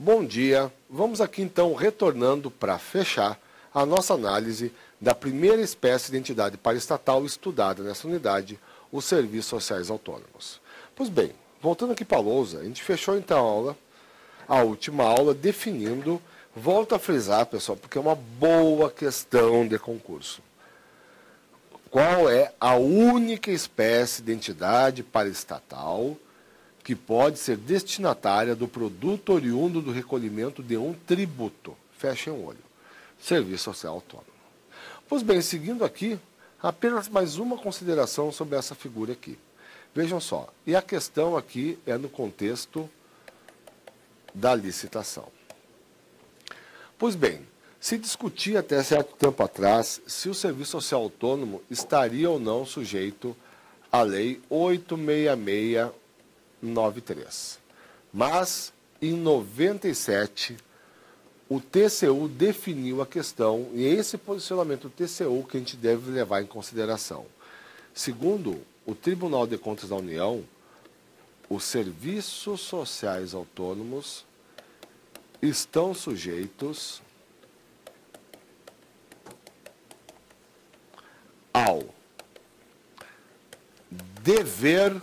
Bom dia, vamos aqui então retornando para fechar a nossa análise da primeira espécie de entidade paraestatal estudada nessa unidade, os serviços sociais autônomos. Pois bem, voltando aqui para a lousa, a gente fechou então a última aula definindo, volto a frisar pessoal, porque é uma boa questão de concurso. Qual é a única espécie de entidade paraestatal que pode ser destinatária do produto oriundo do recolhimento de um tributo? Fechem o olho. Serviço Social Autônomo. Pois bem, seguindo aqui, apenas mais uma consideração sobre essa figura aqui. Vejam só, e a questão aqui é no contexto da licitação. Pois bem, se discutia até certo tempo atrás se o Serviço Social Autônomo estaria ou não sujeito à Lei 86693. Mas, em 97, o TCU definiu a questão, e é esse posicionamento do TCU que a gente deve levar em consideração. Segundo o Tribunal de Contas da União, os serviços sociais autônomos estão sujeitos ao dever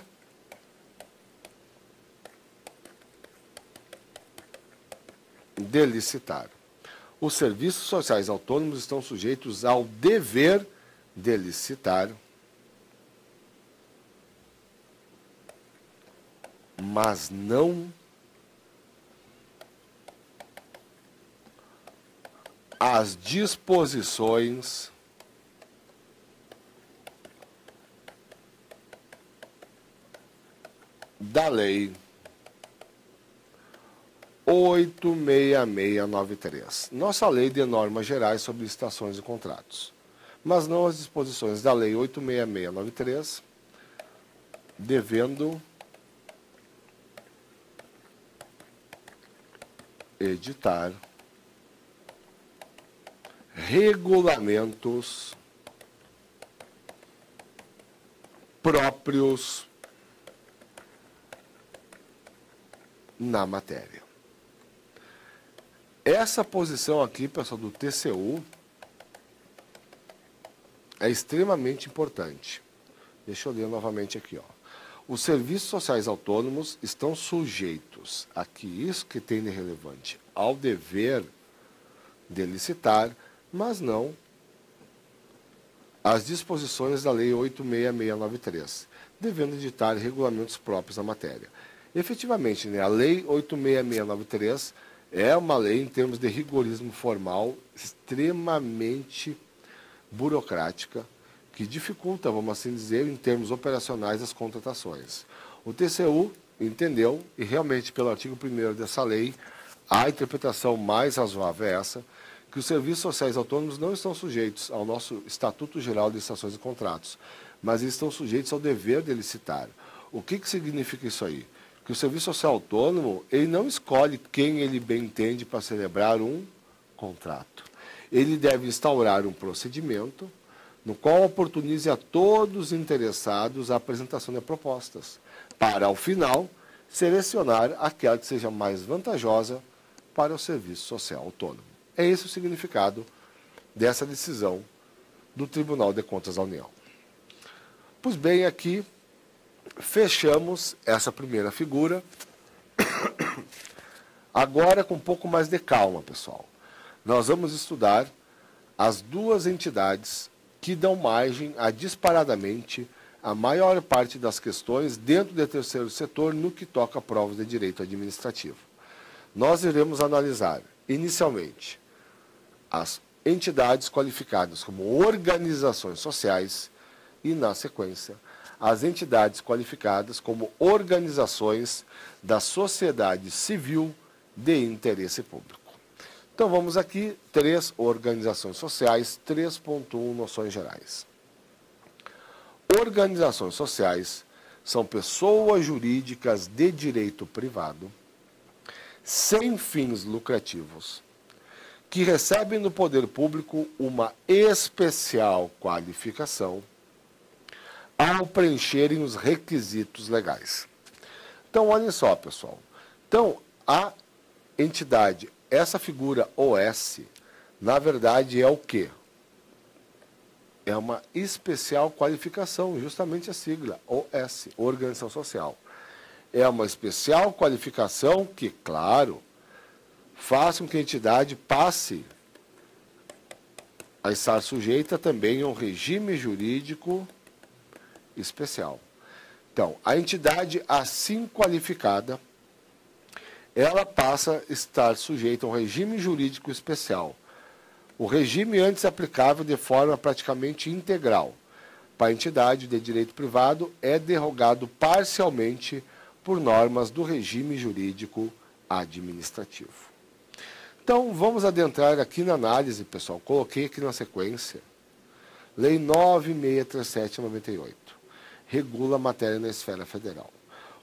de licitar. Os serviços sociais autônomos estão sujeitos ao dever de licitar, mas não às disposições da Lei 86693. Nossa lei de normas gerais sobre licitações e contratos, mas não as disposições da Lei 86693, devendo editar regulamentos próprios na matéria. Essa posição aqui, pessoal, do TCU é extremamente importante. Deixa eu ler novamente aqui, ó. Os serviços sociais autônomos estão sujeitos a que isso que tem de relevante ao dever de licitar, mas não às disposições da Lei 86693, devendo editar regulamentos próprios na matéria. Efetivamente, né, a Lei 86693 é uma lei, em termos de rigorismo formal, extremamente burocrática, que dificulta, vamos assim dizer, em termos operacionais, as contratações. O TCU entendeu, e realmente pelo artigo 1º dessa lei, a interpretação mais razoável é essa, que os serviços sociais autônomos não estão sujeitos ao nosso Estatuto Geral de Licitações e Contratos, mas eles estão sujeitos ao dever de licitar. O que significa isso aí? Que o serviço social autônomo, ele não escolhe quem ele bem entende para celebrar um contrato. Ele deve instaurar um procedimento no qual oportunize a todos os interessados a apresentação de propostas, para, ao final, selecionar aquela que seja mais vantajosa para o serviço social autônomo. É esse o significado dessa decisão do Tribunal de Contas da União. Pois bem, aqui fechamos essa primeira figura. Agora, com um pouco mais de calma, pessoal. Nós vamos estudar as duas entidades que dão margem a, disparadamente, a maior parte das questões dentro do terceiro setor no que toca a provas de direito administrativo. Nós iremos analisar, inicialmente, as entidades qualificadas como organizações sociais e, na sequência, as entidades qualificadas como organizações da sociedade civil de interesse público. Então, vamos aqui, 3 organizações sociais, 3.1 noções gerais. Organizações sociais são pessoas jurídicas de direito privado, sem fins lucrativos, que recebem do poder público uma especial qualificação ao preencherem os requisitos legais. Então, olhem só, pessoal. Então, a entidade, essa figura OS, na verdade é o quê? É uma especial qualificação, justamente a sigla, OS, Organização Social. É uma especial qualificação que, claro, faz com que a entidade passe a estar sujeita também a um regime jurídico especial. Então, a entidade assim qualificada, ela passa a estar sujeita a um regime jurídico especial. O regime antes aplicável de forma praticamente integral para a entidade de direito privado é derrogado parcialmente por normas do regime jurídico administrativo. Então, vamos adentrar aqui na análise, pessoal. Coloquei aqui na sequência. Lei 9.637/98. Regula a matéria na esfera federal.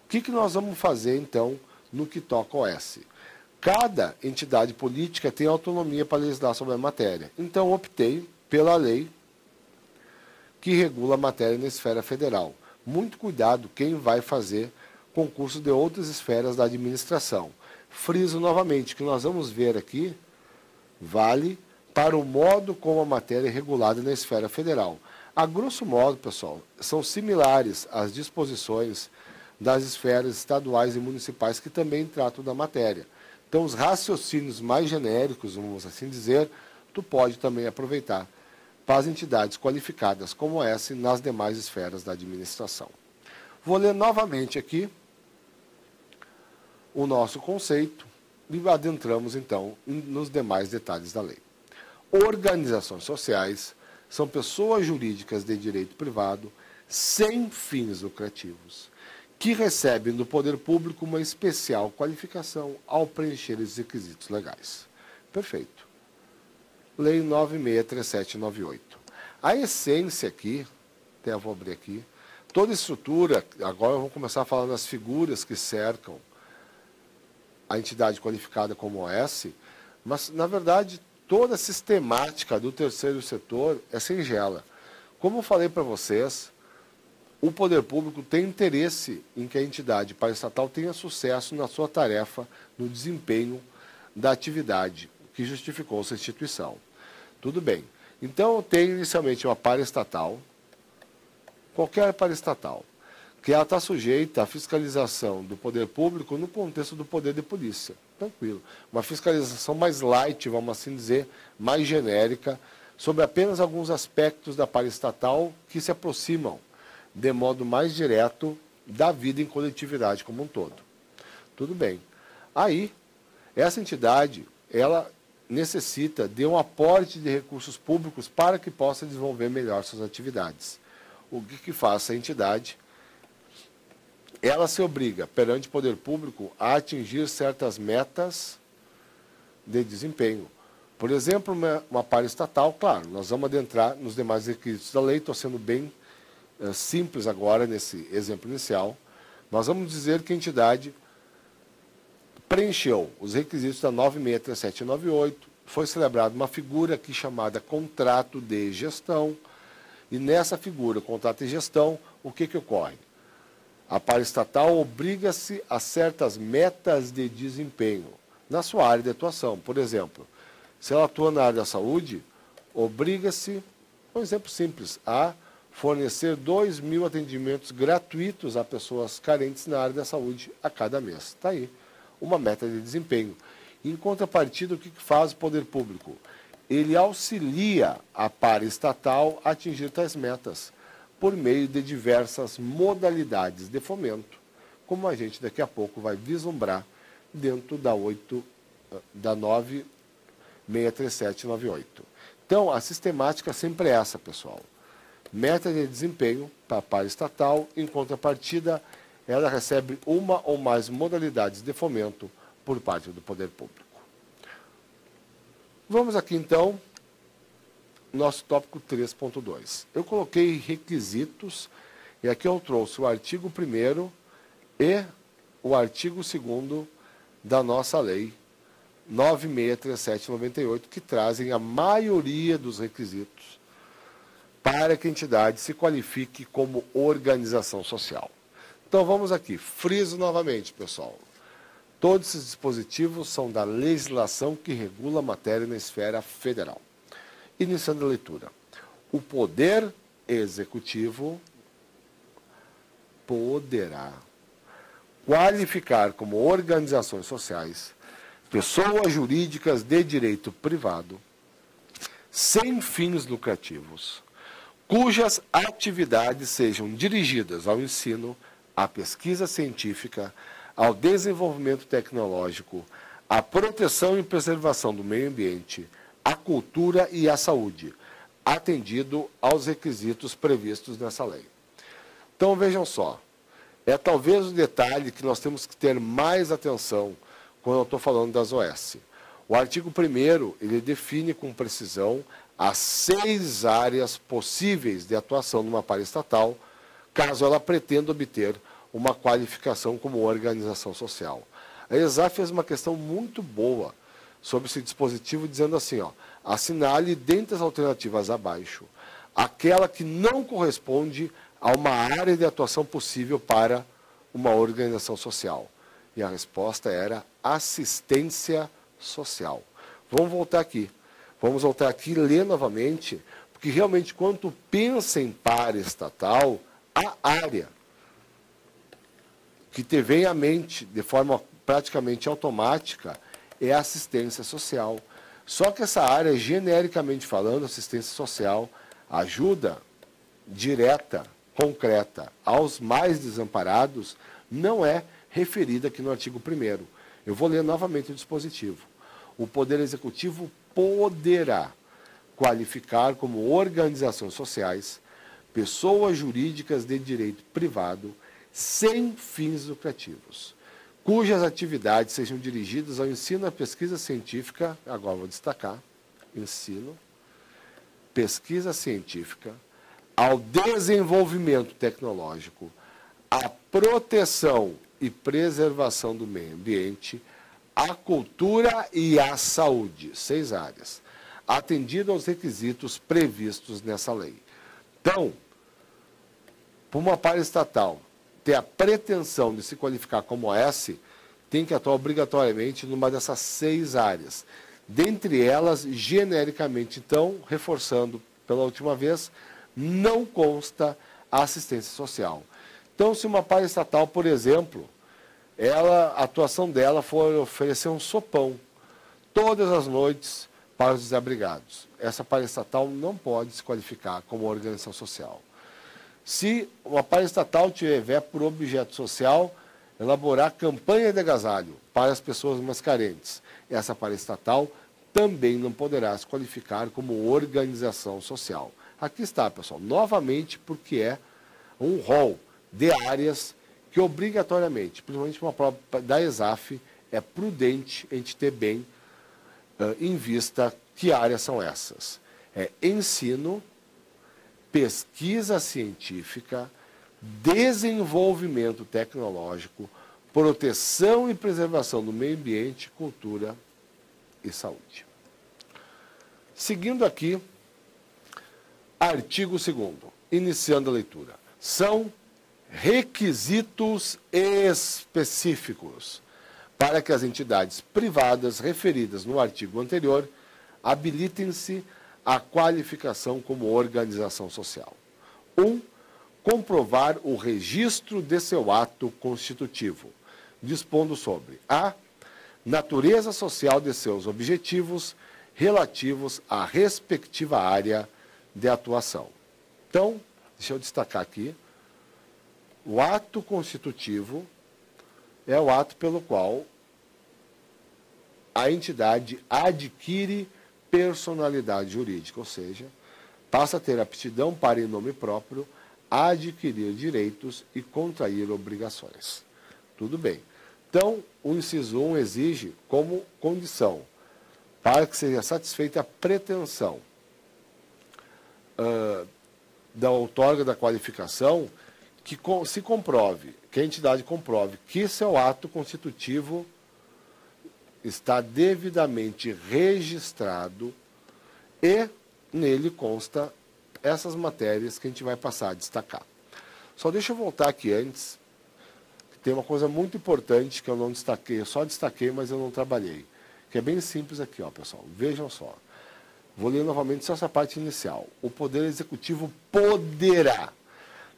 O que nós vamos fazer, então, no que toca ao OS? Cada entidade política tem autonomia para legislar sobre a matéria. Então, optei pela lei que regula a matéria na esfera federal. Muito cuidado quem vai fazer concurso de outras esferas da administração. Friso novamente, que nós vamos ver aqui, vale para o modo como a matéria é regulada na esfera federal. A grosso modo, pessoal, são similares às disposições das esferas estaduais e municipais que também tratam da matéria. Então, os raciocínios mais genéricos, vamos assim dizer, tu pode também aproveitar para as entidades qualificadas como essa nas demais esferas da administração. Vou ler novamente aqui o nosso conceito e adentramos, então, nos demais detalhes da lei. Organizações sociais são pessoas jurídicas de direito privado sem fins lucrativos, que recebem do poder público uma especial qualificação ao preencher os requisitos legais. Perfeito. Lei 9.637/98. A essência aqui, até vou abrir aqui, toda estrutura, agora eu vou começar a falar das figuras que cercam a entidade qualificada como OS, mas, na verdade, toda a sistemática do terceiro setor é singela. Como eu falei para vocês, o poder público tem interesse em que a entidade paraestatal tenha sucesso na sua tarefa, no desempenho da atividade que justificou sua instituição. Tudo bem. Então, eu tenho inicialmente uma paraestatal, qualquer paraestatal, que ela está sujeita à fiscalização do poder público no contexto do poder de polícia. Tranquilo. Uma fiscalização mais light, vamos assim dizer, mais genérica, sobre apenas alguns aspectos da paraestatal que se aproximam de modo mais direto da vida em coletividade como um todo. Tudo bem. Aí, essa entidade, ela necessita de um aporte de recursos públicos para que possa desenvolver melhor suas atividades. O que faz a entidade? Ela se obriga, perante o poder público, a atingir certas metas de desempenho. Por exemplo, uma paraestatal, claro, nós vamos adentrar nos demais requisitos da lei, estou sendo bem simples agora nesse exemplo inicial. Nós vamos dizer que a entidade preencheu os requisitos da 9.637/98, foi celebrada uma figura aqui chamada contrato de gestão, e nessa figura, contrato de gestão, o que ocorre? A paraestatal obriga-se a certas metas de desempenho na sua área de atuação. Por exemplo, se ela atua na área da saúde, obriga-se, um exemplo simples, a fornecer 2.000 atendimentos gratuitos a pessoas carentes na área da saúde a cada mês. Está aí, uma meta de desempenho. Em contrapartida, o que faz o poder público? Ele auxilia a paraestatal a atingir tais metas por meio de diversas modalidades de fomento, como a gente daqui a pouco vai vislumbrar dentro da 9.637/98. Então, a sistemática sempre é essa, pessoal. Meta de desempenho para a paraestatal, em contrapartida, ela recebe uma ou mais modalidades de fomento por parte do poder público. Vamos aqui, então, nosso tópico 3.2. Eu coloquei requisitos, e aqui eu trouxe o artigo 1º e o artigo 2º da nossa lei 9.637/98, que trazem a maioria dos requisitos para que a entidade se qualifique como organização social. Então, vamos aqui. Friso novamente, pessoal. Todos esses dispositivos são da legislação que regula a matéria na esfera federal. Iniciando a leitura. O Poder Executivo poderá qualificar como organizações sociais pessoas jurídicas de direito privado sem fins lucrativos, cujas atividades sejam dirigidas ao ensino, à pesquisa científica, ao desenvolvimento tecnológico, à proteção e preservação do meio ambiente, à cultura e à saúde, atendido aos requisitos previstos nessa lei. Então, vejam só, é talvez o detalhe que nós temos que ter mais atenção quando eu estou falando das OS. O artigo 1º, ele define com precisão as 6 áreas possíveis de atuação numa paraestatal, caso ela pretenda obter uma qualificação como organização social. A ESAF fez uma questão muito boa sobre esse dispositivo, dizendo assim, ó, assinale dentre as alternativas abaixo aquela que não corresponde a uma área de atuação possível para uma organização social. E a resposta era assistência social. Vamos voltar aqui e ler novamente, porque realmente quando tu pensa em paraestatal, a área que te vem à mente de forma praticamente automática é a assistência social. Só que essa área, genericamente falando, assistência social, ajuda direta, concreta aos mais desamparados, não é referida aqui no artigo 1º. Eu vou ler novamente o dispositivo. O Poder Executivo poderá qualificar como organizações sociais pessoas jurídicas de direito privado sem fins lucrativos, cujas atividades sejam dirigidas ao ensino, à pesquisa científica, agora vou destacar, ensino, pesquisa científica, ao desenvolvimento tecnológico, à proteção e preservação do meio ambiente, à cultura e à saúde, 6 áreas, atendido aos requisitos previstos nessa lei. Então, para uma paraestatal ter a pretensão de se qualificar como OS, tem que atuar obrigatoriamente numa dessas 6 áreas. Dentre elas, genericamente, então, reforçando pela última vez, não consta a assistência social. Então, se uma paraestatal, por exemplo, a atuação dela for oferecer um sopão todas as noites para os desabrigados, essa paraestatal não pode se qualificar como organização social. Se uma paraestatal tiver por objeto social elaborar campanha de agasalho para as pessoas mais carentes, essa paraestatal também não poderá se qualificar como organização social. Aqui está, pessoal, novamente porque é um rol de áreas que obrigatoriamente, principalmente uma prova da ESAF, é prudente a gente ter bem em vista que áreas são essas. É ensino, pesquisa científica, desenvolvimento tecnológico, proteção e preservação do meio ambiente, cultura e saúde. Seguindo aqui, artigo 2º, iniciando a leitura. São requisitos específicos para que as entidades privadas referidas no artigo anterior habilitem-se à qualificação como organização social. 1. Comprovar o registro de seu ato constitutivo, dispondo sobre a natureza social de seus objetivos relativos à respectiva área de atuação. Então, deixa eu destacar aqui, o ato constitutivo é o ato pelo qual a entidade adquire personalidade jurídica, ou seja, passa a ter aptidão para, em nome próprio, adquirir direitos e contrair obrigações. Tudo bem. Então, o inciso 1 exige como condição para que seja satisfeita a pretensão da outorga da qualificação que se comprove, que a entidade comprove que seu ato constitutivo está devidamente registrado e nele consta essas matérias que a gente vai passar a destacar. Só deixa eu voltar aqui antes. tem uma coisa muito importante que eu não destaquei, eu só destaquei, mas eu não trabalhei, que é bem simples aqui, ó, pessoal. Vejam só. Vou ler novamente só essa parte inicial. O Poder Executivo poderá.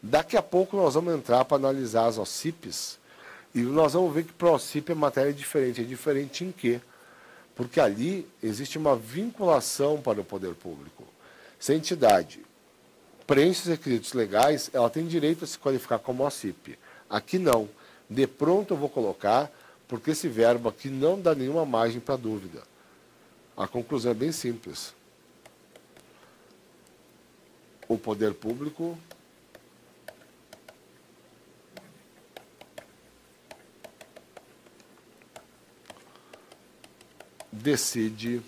Daqui a pouco nós vamos entrar para analisar as OCPs e nós vamos ver que para a OCP é matéria diferente. É diferente em quê? Porque ali existe uma vinculação para o poder público. Se a entidade preenche os requisitos legais, ela tem direito a se qualificar como OCP. Aqui não. De pronto eu vou colocar, porque esse verbo aqui não dá nenhuma margem para dúvida. A conclusão é bem simples. O poder público decide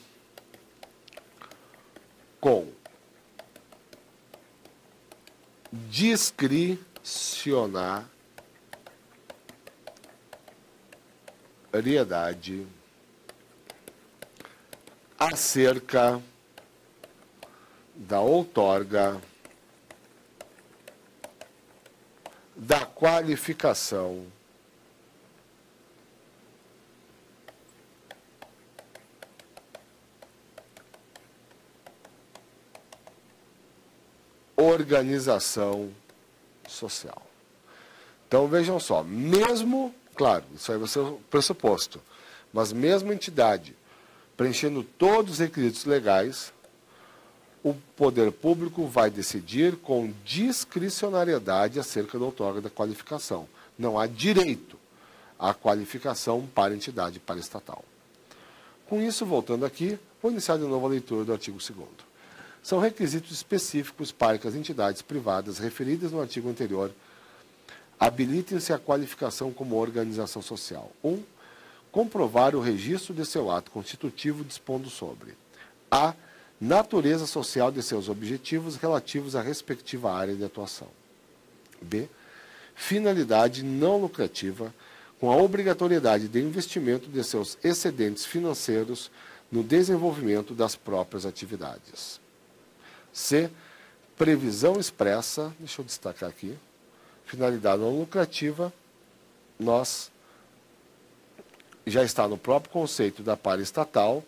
com discricionariedade acerca da outorga da qualificação organização social. Então, vejam só, mesmo, claro, isso aí vai ser o pressuposto, mas mesmo a entidade preenchendo todos os requisitos legais, o poder público vai decidir com discricionariedade acerca da outorga da qualificação. Não há direito à qualificação para entidade paraestatal. Com isso, voltando aqui, vou iniciar de novo a leitura do artigo 2º. São requisitos específicos para que as entidades privadas referidas no artigo anterior habilitem-se à qualificação como organização social. 1. Comprovar o registro de seu ato constitutivo dispondo sobre a natureza social de seus objetivos relativos à respectiva área de atuação. B. Finalidade não lucrativa, com a obrigatoriedade de investimento de seus excedentes financeiros no desenvolvimento das próprias atividades. C. Previsão expressa, deixa eu destacar aqui, finalidade não lucrativa, já está no próprio conceito da paraestatal,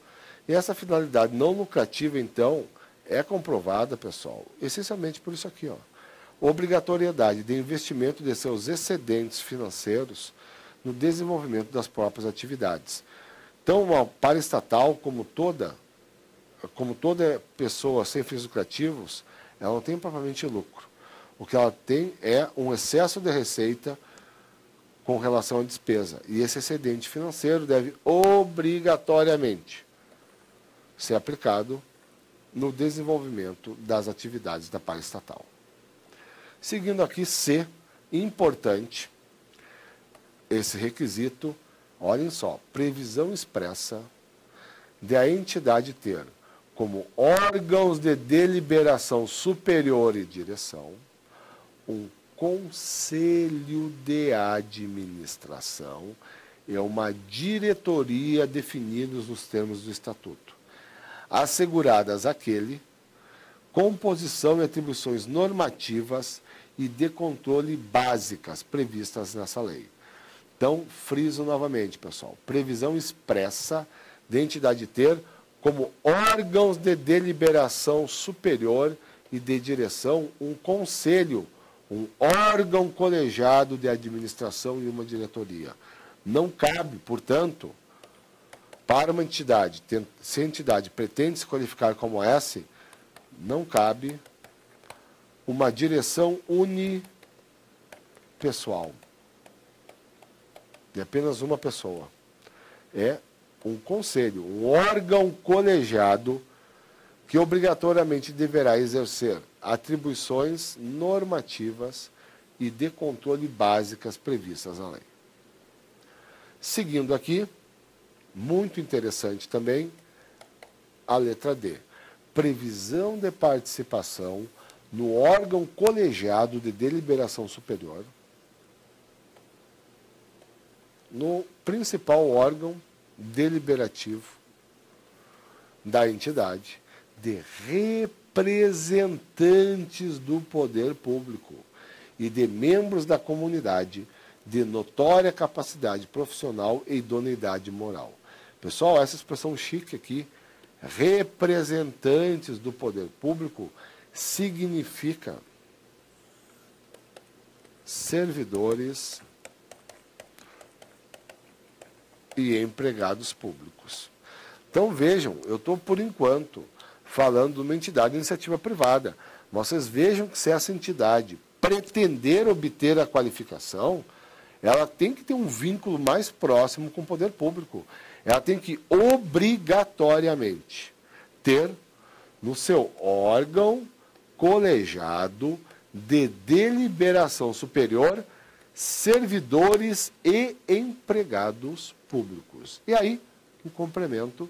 e essa finalidade não lucrativa, então, é comprovada, pessoal, essencialmente por isso aqui, ó. Obrigatoriedade de investimento de seus excedentes financeiros no desenvolvimento das próprias atividades. Então, uma paraestatal, como toda pessoa sem fins lucrativos, ela não tem propriamente lucro. O que ela tem é um excesso de receita com relação à despesa. E esse excedente financeiro deve obrigatoriamente ser aplicado no desenvolvimento das atividades da paraestatal. Seguindo aqui, C, importante, esse requisito, olhem só, previsão expressa de a entidade ter como órgãos de deliberação superior e direção um conselho de administração e uma diretoria definidos nos termos do estatuto, asseguradas àquele composição e atribuições normativas e de controle básicas previstas nessa lei. Então, friso novamente, pessoal, previsão expressa de entidade ter como órgãos de deliberação superior e de direção um conselho, um órgão colegiado de administração e uma diretoria. Não cabe, portanto, para uma entidade, se a entidade pretende se qualificar como essa, não cabe uma direção unipessoal, de apenas uma pessoa. É um conselho, um órgão colegiado que obrigatoriamente deverá exercer atribuições normativas e de controle básicas previstas na lei. Seguindo aqui, muito interessante também, a letra D. Previsão de participação no órgão colegiado de deliberação superior, no principal órgão deliberativo da entidade, de representantes do poder público e de membros da comunidade de notória capacidade profissional e idoneidade moral. Pessoal, essa expressão chique aqui, representantes do poder público, significa servidores e empregados públicos. Então vejam, eu estou por enquanto falando de uma entidade de iniciativa privada. Vocês vejam que se essa entidade pretender obter a qualificação, ela tem que ter um vínculo mais próximo com o poder público. Ela tem que obrigatoriamente ter no seu órgão colegiado de deliberação superior servidores e empregados públicos. E aí, em complemento,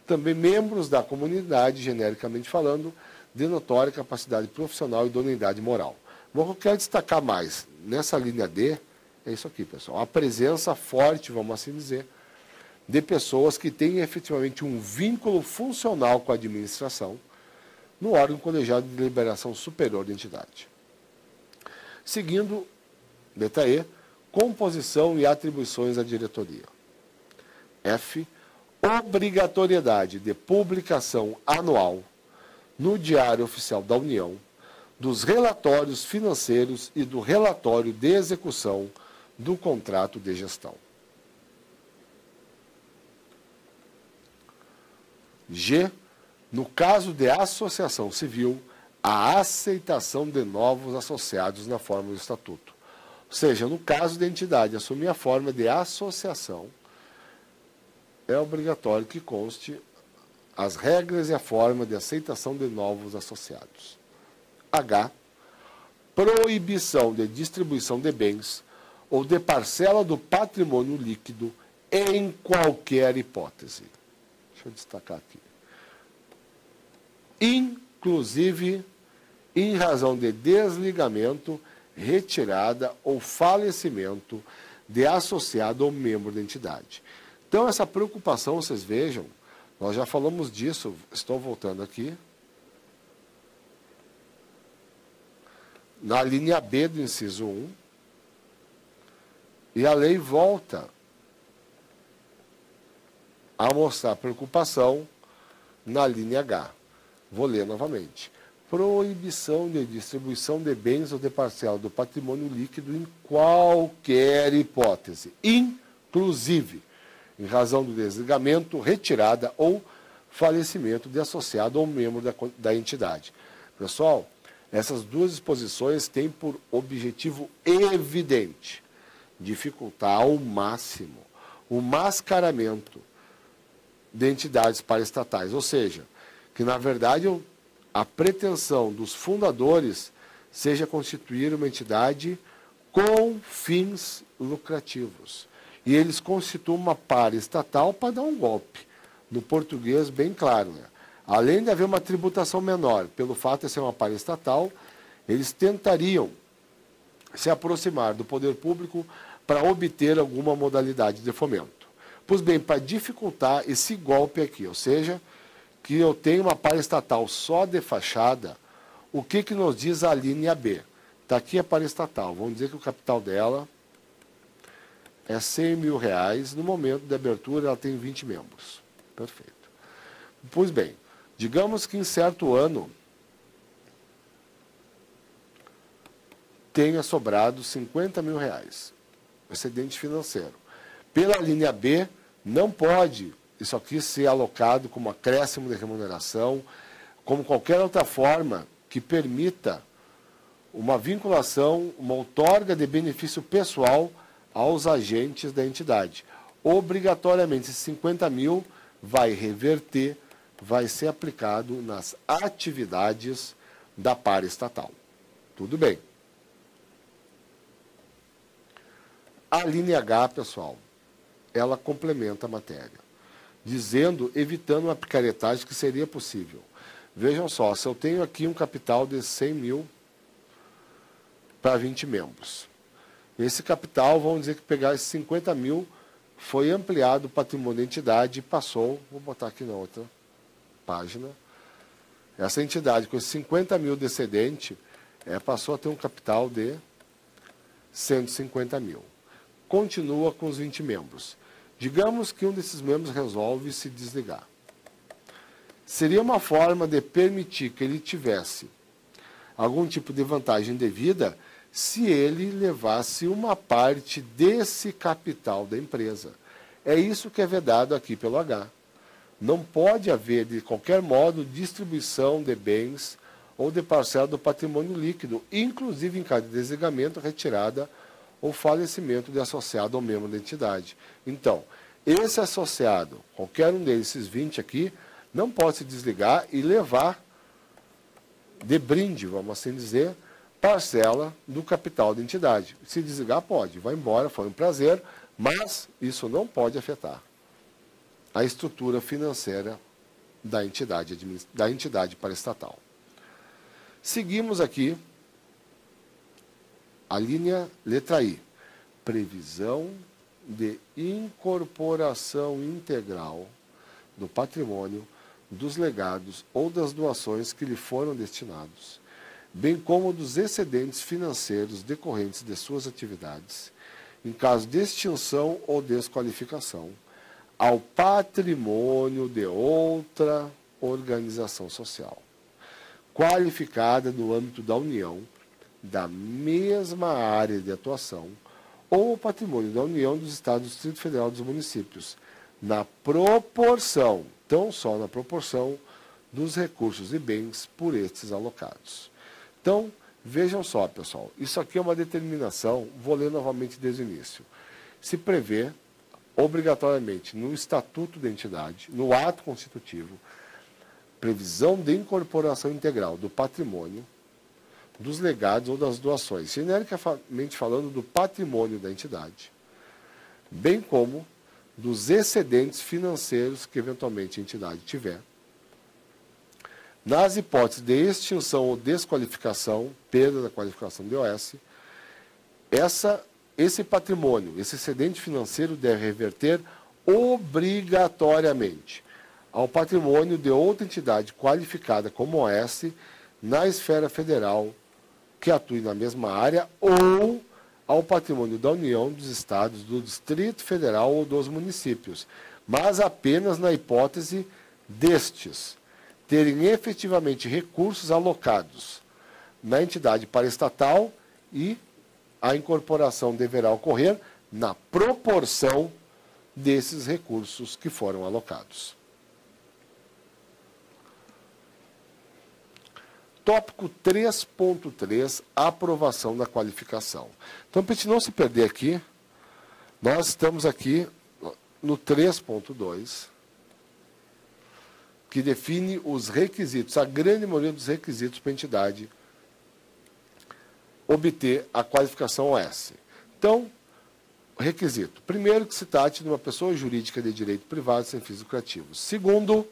também membros da comunidade, genericamente falando, de notória capacidade profissional e idoneidade moral. Mas o que eu quero destacar mais nessa linha D é isso aqui, pessoal. A presença forte, vamos assim dizer, de pessoas que têm efetivamente um vínculo funcional com a administração no órgão colegiado de deliberação superior da entidade. Seguindo, letra E, composição e atribuições da diretoria. F, obrigatoriedade de publicação anual no Diário Oficial da União dos relatórios financeiros e do relatório de execução do contrato de gestão. G, no caso de associação civil, a aceitação de novos associados na forma do estatuto. Ou seja, no caso da entidade assumir a forma de associação, é obrigatório que conste as regras e a forma de aceitação de novos associados. H, proibição de distribuição de bens ou de parcela do patrimônio líquido em qualquer hipótese. Deixa eu destacar aqui. Inclusive em razão de desligamento, retirada ou falecimento de associado ou membro da entidade. Então, essa preocupação, vocês vejam, nós já falamos disso, estou voltando aqui, na linha B do inciso 1, e a lei volta a mostrar preocupação na linha H. Vou ler novamente. Proibição de distribuição de bens ou de parcela do patrimônio líquido em qualquer hipótese, inclusive em razão do desligamento, retirada ou falecimento de associado ou membro da entidade. Pessoal, essas duas disposições têm por objetivo evidente dificultar ao máximo o mascaramento de entidades paraestatais, ou seja, que na verdade a pretensão dos fundadores seja constituir uma entidade com fins lucrativos. E eles constituem uma paraestatal para dar um golpe. No português, bem claro, né? Além de haver uma tributação menor, pelo fato de ser uma paraestatal, eles tentariam se aproximar do poder público para obter alguma modalidade de fomento. Pois bem, para dificultar esse golpe aqui, ou seja, que eu tenho uma paraestatal só de fachada, o que nos diz a linha B? Está aqui a paraestatal, vamos dizer que o capital dela é R$100 mil, no momento de abertura ela tem 20 membros. Perfeito. Pois bem, digamos que em certo ano tenha sobrado R$50 mil, excedente financeiro. Pela linha B, não pode isso aqui ser alocado como acréscimo de remuneração, como qualquer outra forma que permita uma vinculação, uma outorga de benefício pessoal aos agentes da entidade. Obrigatoriamente, esses 50 mil vai reverter, vai ser aplicado nas atividades da paraestatal. Tudo bem. A linha H, pessoal, ela complementa a matéria, dizendo, evitando uma picaretagem que seria possível. Vejam só, se eu tenho aqui um capital de 100 mil para 20 membros, esse capital, vamos dizer que pegar esses 50 mil, foi ampliado o patrimônio da entidade e passou, vou botar aqui na outra página, essa entidade com esses 50 mil de excedente, passou a ter um capital de 150 mil. Continua com os 20 membros. Digamos que um desses membros resolve se desligar. Seria uma forma de permitir que ele tivesse algum tipo de vantagem devida se ele levasse uma parte desse capital da empresa. É isso que é vedado aqui pelo H. Não pode haver, de qualquer modo, distribuição de bens ou de parcela do patrimônio líquido, inclusive em caso de desligamento, retirada ou falecimento de associado ou membro da entidade. Então, esse associado, qualquer um desses 20 aqui, não pode se desligar e levar de brinde, vamos assim dizer, parcela do capital da entidade. Se desligar, pode, vai embora, foi um prazer, mas isso não pode afetar a estrutura financeira da entidade paraestatal. Seguimos aqui a linha letra I, previsão de incorporação integral do patrimônio, dos legados ou das doações que lhe foram destinados, bem como dos excedentes financeiros decorrentes de suas atividades, em caso de extinção ou desqualificação, ao patrimônio de outra organização social, qualificada no âmbito da União, da mesma área de atuação, ou o patrimônio da União, dos Estados, do Distrito Federal e dos municípios, na proporção, tão só na proporção, dos recursos e bens por estes alocados. Então, vejam só, pessoal, isso aqui é uma determinação, vou ler novamente desde o início. Se prevê, obrigatoriamente, no Estatuto da entidade, no ato constitutivo, previsão de incorporação integral do patrimônio, dos legados ou das doações, genericamente falando do patrimônio da entidade, bem como dos excedentes financeiros que eventualmente a entidade tiver, nas hipóteses de extinção ou desqualificação, perda da qualificação de OS, esse patrimônio, esse excedente financeiro deve reverter obrigatoriamente ao patrimônio de outra entidade qualificada como OS na esfera federal que atue na mesma área ou ao patrimônio da União, dos Estados, do Distrito Federal ou dos municípios, mas apenas na hipótese destes terem efetivamente recursos alocados na entidade paraestatal e a incorporação deverá ocorrer na proporção desses recursos que foram alocados. Tópico 3.3, aprovação da qualificação. Então, para a gente não se perder aqui, nós estamos aqui no 3.2, que define os requisitos, a grande maioria dos requisitos para a entidade obter a qualificação OS. Então, requisito. Primeiro, que se trate de uma pessoa jurídica de direito privado sem fins lucrativos. Segundo,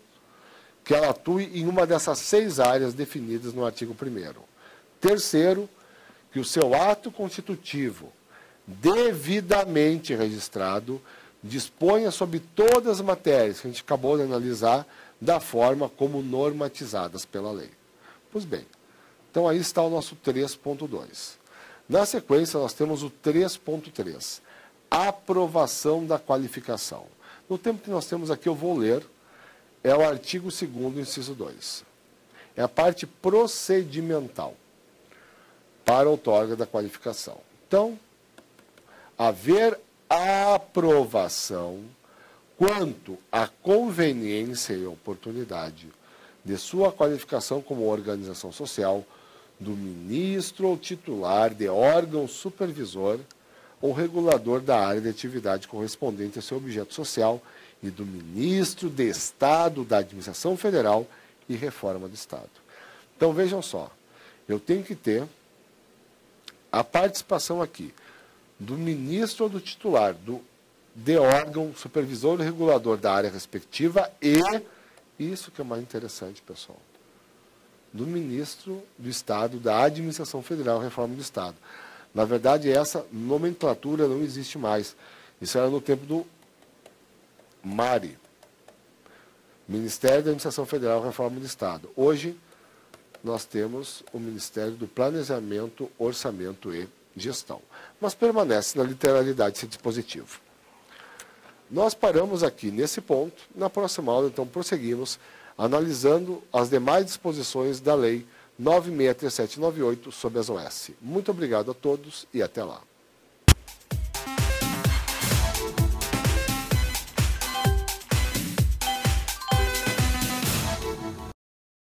que ela atue em uma dessas 6 áreas definidas no artigo 1º. Terceiro, que o seu ato constitutivo, devidamente registrado, disponha sobre todas as matérias que a gente acabou de analisar da forma como normatizadas pela lei. Pois bem, então aí está o nosso 3.2. Na sequência, nós temos o 3.3, aprovação da qualificação. No tempo que nós temos aqui, eu vou ler, é o artigo 2º, inciso 2. É a parte procedimental para a outorga da qualificação. Então, haver aprovação quanto à conveniência e oportunidade de sua qualificação como organização social do ministro ou titular de órgão supervisor ou regulador da área de atividade correspondente a seu objeto social e do ministro de Estado da Administração Federal e Reforma do Estado. Então, vejam só, eu tenho que ter a participação aqui do ministro ou do titular de órgão supervisor e regulador da área respectiva e, isso que é mais interessante, pessoal, do ministro do Estado da Administração Federal e Reforma do Estado. Na verdade, essa nomenclatura não existe mais. Isso era no tempo do MARI, Ministério da Administração Federal e Reforma do Estado. Hoje, nós temos o Ministério do Planejamento, Orçamento e gestão, mas permanece na literalidade desse dispositivo. Nós paramos aqui nesse ponto. Na próxima aula, então, prosseguimos analisando as demais disposições da Lei 963798 sobre as OS. Muito obrigado a todos e até lá.